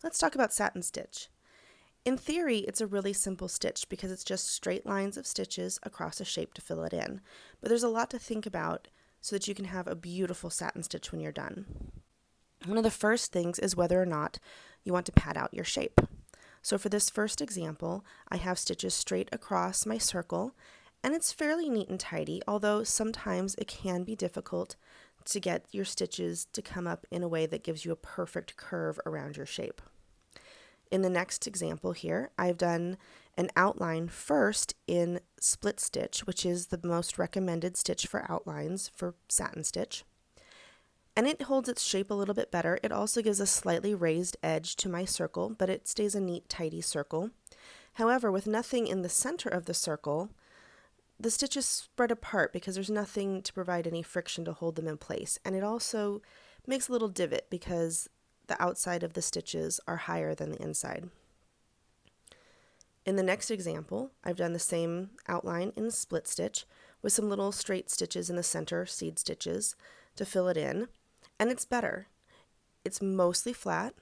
Let's talk about satin stitch. In theory, it's a really simple stitch because it's just straight lines of stitches across a shape to fill it in. But there's a lot to think about so that you can have a beautiful satin stitch when you're done. One of the first things is whether or not you want to pad out your shape. So for this first example, I have stitches straight across my circle, and it's fairly neat and tidy, although sometimes it can be difficult to get your stitches to come up in a way that gives you a perfect curve around your shape. In the next example here, I've done an outline first in split stitch, which is the most recommended stitch for outlines for satin stitch. And it holds its shape a little bit better. It also gives a slightly raised edge to my circle, but it stays a neat, tidy circle. However, with nothing in the center of the circle, the stitches spread apart because there's nothing to provide any friction to hold them in place. And it also makes a little divot because the outside of the stitches are higher than the inside. In the next example, I've done the same outline in split stitch with some little straight stitches in the center, seed stitches, to fill it in, and it's better. It's mostly flat,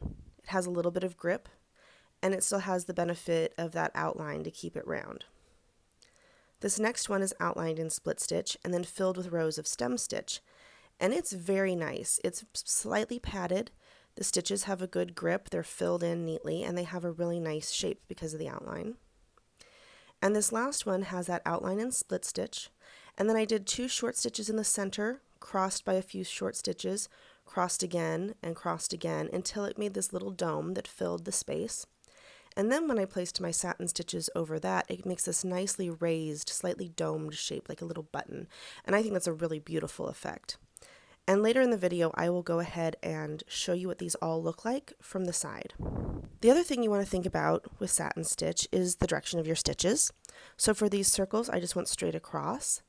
it has a little bit of grip, and it still has the benefit of that outline to keep it round. This next one is outlined in split stitch and then filled with rows of stem stitch, and it's very nice. It's slightly padded. The stitches have a good grip, they're filled in neatly, and they have a really nice shape because of the outline. And this last one has that outline in split stitch, and then I did 2 short stitches in the center, crossed by a few short stitches, crossed again and crossed again until it made this little dome that filled the space. And then when I placed my satin stitches over that, it makes this nicely raised, slightly domed shape like a little button, and I think that's a really beautiful effect. And later in the video, I will go ahead and show you what these all look like from the side. The other thing you want to think about with satin stitch is the direction of your stitches. So for these circles, I just went straight across,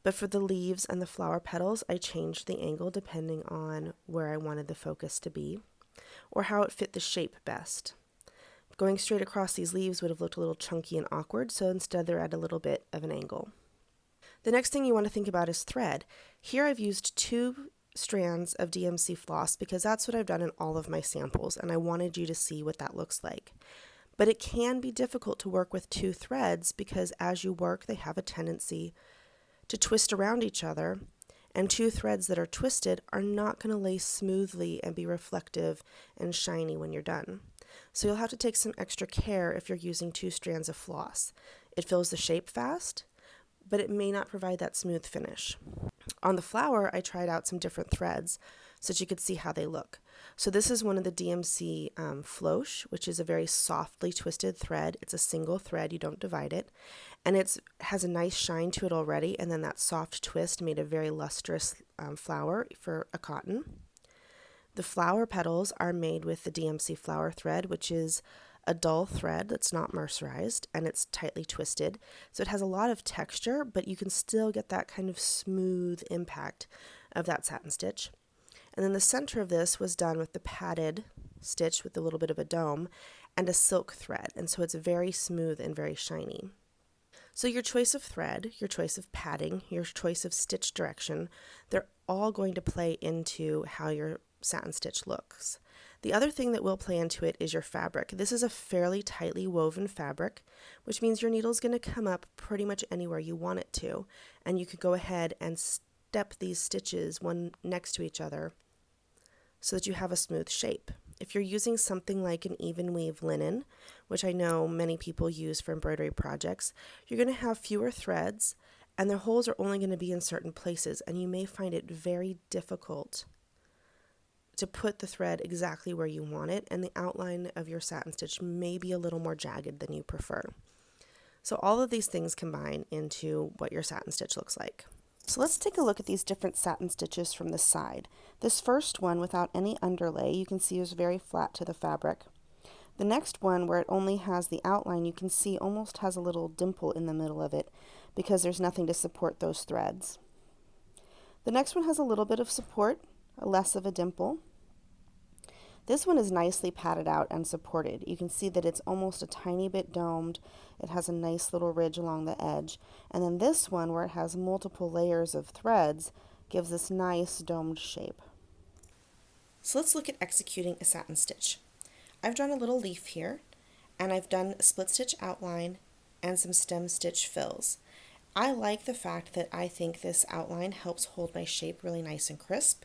but for the leaves and the flower petals, I changed the angle depending on where I wanted the focus to be, or how it fit the shape best. Going straight across these leaves would have looked a little chunky and awkward, so instead they're at a little bit of an angle. The next thing you want to think about is thread. Here I've used 2 strands of DMC floss because that's what I've done in all of my samples, and I wanted you to see what that looks like. But it can be difficult to work with 2 threads because as you work they have a tendency to twist around each other, and 2 threads that are twisted are not going to lay smoothly and be reflective and shiny when you're done. So you'll have to take some extra care if you're using 2 strands of floss. It fills the shape fast, but it may not provide that smooth finish. On the flower, I tried out some different threads so that you could see how they look. So this is one of the DMC floche, which is a very softly twisted thread. It's a single thread, you don't divide it, and it has a nice shine to it already, and then that soft twist made a very lustrous flower for a cotton. The flower petals are made with the DMC flower thread, which is a dull thread that's not mercerized, and it's tightly twisted. So it has a lot of texture, but you can still get that kind of smooth impact of that satin stitch. And then the center of this was done with the padded stitch with a little bit of a dome and a silk thread, and so it's very smooth and very shiny. So your choice of thread, your choice of padding, your choice of stitch direction, they're all going to play into how your satin stitch looks. The other thing that will play into it is your fabric. This is a fairly tightly woven fabric, which means your needle is going to come up pretty much anywhere you want it to, and you could go ahead and step these stitches one next to each other so that you have a smooth shape. If you're using something like an even weave linen, which I know many people use for embroidery projects, you're going to have fewer threads, and the holes are only going to be in certain places, and you may find it very difficult to put the thread exactly where you want it, and the outline of your satin stitch may be a little more jagged than you prefer. So all of these things combine into what your satin stitch looks like. So let's take a look at these different satin stitches from the side. This first one without any underlay, you can see is very flat to the fabric. The next one where it only has the outline, you can see almost has a little dimple in the middle of it because there's nothing to support those threads. The next one has a little bit of support, less of a dimple. This one is nicely padded out and supported. You can see that it's almost a tiny bit domed. It has a nice little ridge along the edge. And then this one, where it has multiple layers of threads, gives this nice domed shape. So let's look at executing a satin stitch. I've drawn a little leaf here, and I've done a split stitch outline and some stem stitch fills. I like the fact that I think this outline helps hold my shape really nice and crisp,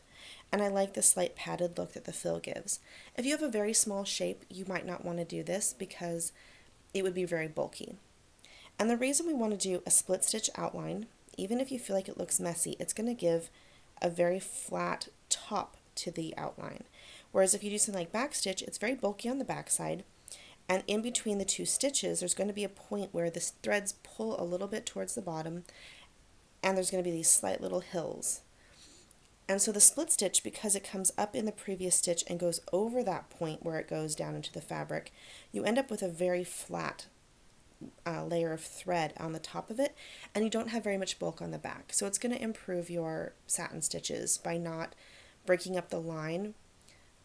and I like the slight padded look that the fill gives. If you have a very small shape, you might not want to do this because it would be very bulky. And the reason we want to do a split stitch outline, even if you feel like it looks messy, it's going to give a very flat top to the outline. Whereas if you do something like back stitch, it's very bulky on the back side, and in between the two stitches there's going to be a point where the threads pull a little bit towards the bottom, and there's going to be these slight little hills. And so the split stitch, because it comes up in the previous stitch and goes over that point where it goes down into the fabric, you end up with a very flat layer of thread on the top of it, and you don't have very much bulk on the back. So it's going to improve your satin stitches by not breaking up the line.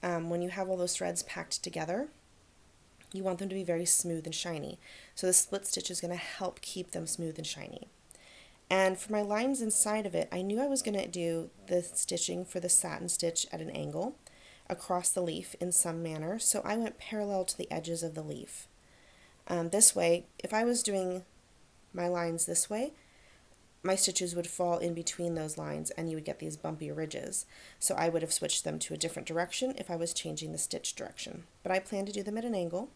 When you have all those threads packed together, you want them to be very smooth and shiny. So the split stitch is going to help keep them smooth and shiny. And for my lines inside of it, I knew I was going to do the stitching for the satin stitch at an angle across the leaf in some manner, so I went parallel to the edges of the leaf. This way, if I was doing my lines this way, my stitches would fall in between those lines and you would get these bumpy ridges. So I would have switched them to a different direction if I was changing the stitch direction. But I plan to do them at an angle,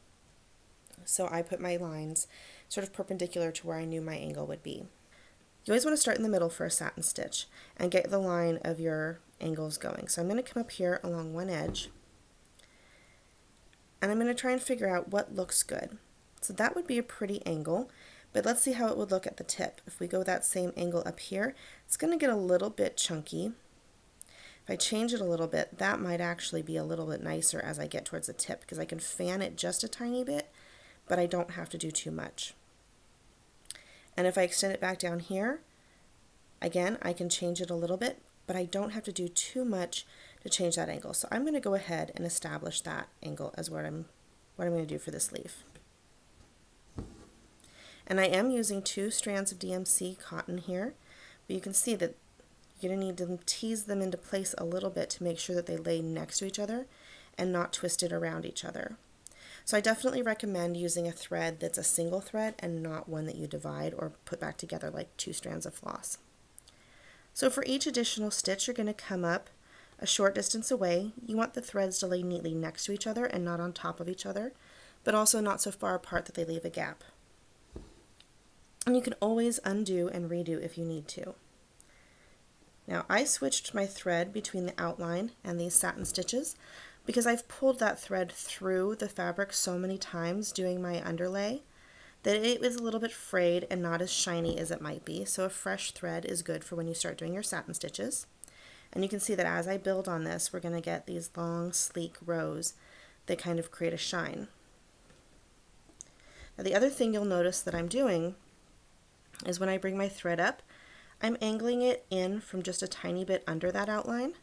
so I put my lines sort of perpendicular to where I knew my angle would be. You always want to start in the middle for a satin stitch and get the line of your angles going. So I'm going to come up here along one edge, and I'm going to try and figure out what looks good. So that would be a pretty angle, but let's see how it would look at the tip. If we go that same angle up here, it's going to get a little bit chunky. If I change it a little bit, that might actually be a little bit nicer as I get towards the tip, because I can fan it just a tiny bit, but I don't have to do too much. And if I extend it back down here, again, I can change it a little bit, but I don't have to do too much to change that angle. So I'm going to go ahead and establish that angle as what I'm going to do for this leaf. And I am using 2 strands of DMC cotton here, but you can see that you're going to need to tease them into place a little bit to make sure that they lay next to each other and not twisted around each other. So I definitely recommend using a thread that's a single thread and not one that you divide or put back together like 2 strands of floss. So for each additional stitch, you're going to come up a short distance away. You want the threads to lay neatly next to each other and not on top of each other, but also not so far apart that they leave a gap. And you can always undo and redo if you need to. Now I switched my thread between the outline and these satin stitches because I've pulled that thread through the fabric so many times doing my underlay that it was a little bit frayed and not as shiny as it might be. So a fresh thread is good for when you start doing your satin stitches. And you can see that as I build on this, we're going to get these long, sleek rows that kind of create a shine. Now the other thing you'll notice that I'm doing is when I bring my thread up, I'm angling it in from just a tiny bit under that outline.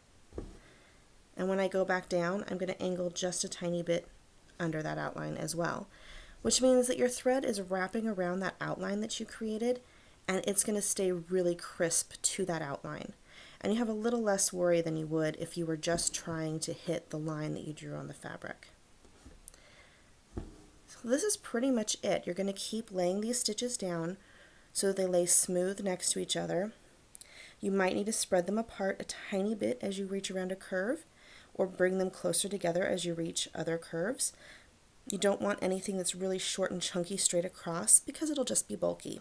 And when I go back down, I'm going to angle just a tiny bit under that outline as well, which means that your thread is wrapping around that outline that you created, and it's going to stay really crisp to that outline. And you have a little less worry than you would if you were just trying to hit the line that you drew on the fabric. So this is pretty much it. You're going to keep laying these stitches down so they lay smooth next to each other. You might need to spread them apart a tiny bit as you reach around a curve, or bring them closer together as you reach other curves. You don't want anything that's really short and chunky straight across because it'll just be bulky.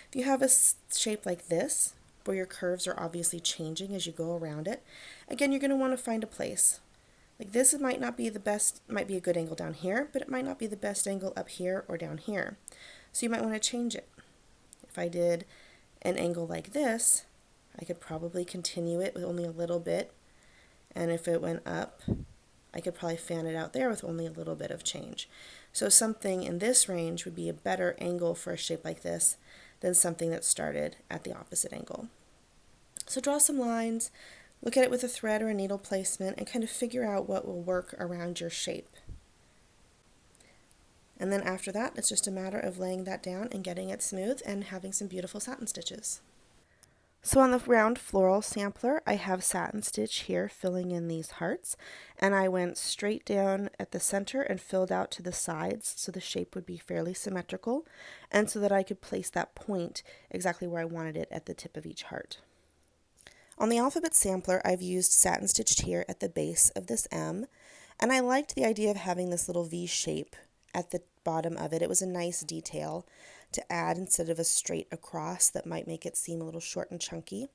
If you have a shape like this, where your curves are obviously changing as you go around it, again, you're going to want to find a place. Like this might not be the best, might be a good angle down here, but it might not be the best angle up here or down here. So you might want to change it. If I did an angle like this, I could probably continue it with only a little bit, and if it went up, I could probably fan it out there with only a little bit of change. So something in this range would be a better angle for a shape like this than something that started at the opposite angle. So draw some lines, look at it with a thread or a needle placement, and kind of figure out what will work around your shape. And then after that, it's just a matter of laying that down and getting it smooth and having some beautiful satin stitches. So on the round floral sampler, I have satin stitch here filling in these hearts, and I went straight down at the center and filled out to the sides so the shape would be fairly symmetrical, and so that I could place that point exactly where I wanted it at the tip of each heart. On the alphabet sampler, I've used satin stitched here at the base of this M, and I liked the idea of having this little V shape at the bottom of it. It was a nice detail to add instead of a straight across that might make it seem a little short and chunky.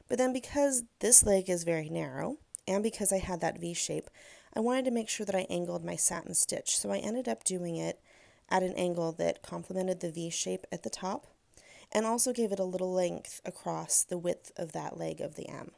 But then because this leg is very narrow, and because I had that V shape, I wanted to make sure that I angled my satin stitch. So I ended up doing it at an angle that complemented the V shape at the top, and also gave it a little length across the width of that leg of the M.